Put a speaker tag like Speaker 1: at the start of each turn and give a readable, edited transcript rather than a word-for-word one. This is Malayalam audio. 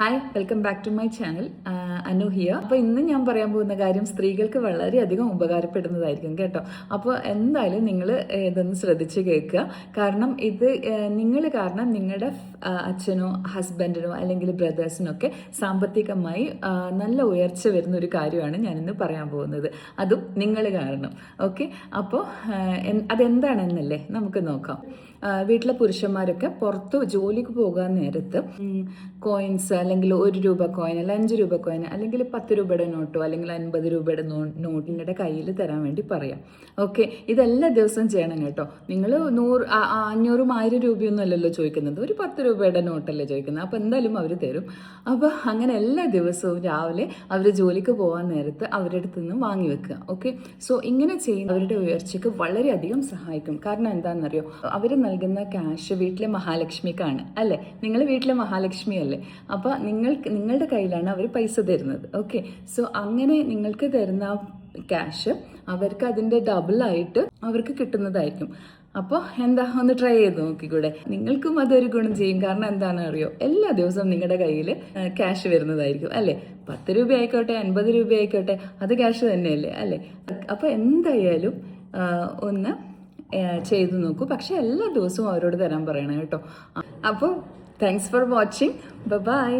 Speaker 1: Hi, welcome back to my channel. Anu here. അപ്പോൾ ഇന്ന് ഞാൻ പറയാൻ പോകുന്ന കാര്യം സ്ത്രീകൾക്ക് വളരെയധികം ഉപകാരപ്പെടുന്നതായിരിക്കും കേട്ടോ. അപ്പോൾ എന്തായാലും നിങ്ങൾ ഇതൊന്ന് ശ്രദ്ധിച്ച് കേൾക്കുക. കാരണം ഇത് നിങ്ങൾ കാരണം നിങ്ങളുടെ അച്ഛനോ ഹസ്ബൻഡിനോ അല്ലെങ്കിൽ ബ്രദേഴ്സിനോ ഒക്കെ സാമ്പത്തികമായി നല്ല ഉയർച്ച വരുന്ന ഒരു കാര്യമാണ് ഞാനിന്ന് പറയാൻ പോകുന്നത്. അതും നിങ്ങൾ കാരണം. ഓക്കെ, അപ്പോൾ അതെന്താണെന്നല്ലേ നമുക്ക് നോക്കാം. വീട്ടിലെ പുരുഷന്മാരൊക്കെ പുറത്ത് ജോലിക്ക് പോകാൻ നേരത്ത് കോയിൻസ് അല്ലെങ്കിൽ 1 രൂപ കോയിൻ അല്ല 5 രൂപ കോയിൻ അല്ലെങ്കിൽ 10 രൂപയുടെ നോട്ടോ അല്ലെങ്കിൽ 50 രൂപയുടെ നോട്ടിൻ്റെ കയ്യിൽ തരാൻ വേണ്ടി പറയാം. ഓക്കെ, ഇതെല്ലാ ദിവസവും ചെയ്യണം കേട്ടോ. നിങ്ങൾ 500 1000 രൂപയൊന്നും അല്ലല്ലോ ചോദിക്കുന്നത്, ഒരു 10 രൂപയുടെ നോട്ടല്ലേ ചോദിക്കുന്നത്. അപ്പോൾ എന്തായാലും അവർ തരും. അപ്പോൾ അങ്ങനെ എല്ലാ ദിവസവും രാവിലെ അവർ ജോലിക്ക് പോകാൻ നേരത്ത് അവരുടെ അടുത്ത് നിന്ന് വാങ്ങി വെക്കുക. ഓക്കെ, സോ ഇങ്ങനെ ചെയ്യുന്ന അവരുടെ ഉയർച്ചയ്ക്ക് വളരെയധികം സഹായിക്കും. കാരണം എന്താണെന്നറിയോ, അവർ നൽകുന്ന ക്യാഷ് വീട്ടിലെ മഹാലക്ഷ്മിക്കാണ് അല്ലേ. നിങ്ങൾ വീട്ടിലെ മഹാലക്ഷ്മി അല്ലേ. അപ്പോൾ നിങ്ങളുടെ കയ്യിലാണ് അവർ പൈസ തരുന്നത്. ഓക്കെ, സോ അങ്ങനെ നിങ്ങൾക്ക് തരുന്ന ക്യാഷ് അവർക്ക് അതിൻ്റെ ഡബിളായിട്ട് അവർക്ക് കിട്ടുന്നതായിരിക്കും. അപ്പോൾ എന്താ, ഒന്ന് ട്രൈ ചെയ്ത് നോക്കിക്കൂടെ? നിങ്ങൾക്കും അതൊരു ഗുണം ചെയ്യും. കാരണം എന്താണെന്ന് അറിയോ, എല്ലാ ദിവസവും നിങ്ങളുടെ കയ്യിൽ ക്യാഷ് വരുന്നതായിരിക്കും അല്ലേ. 10 രൂപ ആയിക്കോട്ടെ 50 രൂപ ആയിക്കോട്ടെ, അത് ക്യാഷ് തന്നെയല്ലേ അല്ലേ. അപ്പോൾ എന്തായാലും ഒന്ന് ചെയ്തു നോക്കൂ. പക്ഷെ എല്ലാ ദിവസവും അവരോട് തരാൻ പറയണം കേട്ടോ. അപ്പോൾ താങ്ക്സ് ഫോർ വാച്ചിങ്. ബൈ.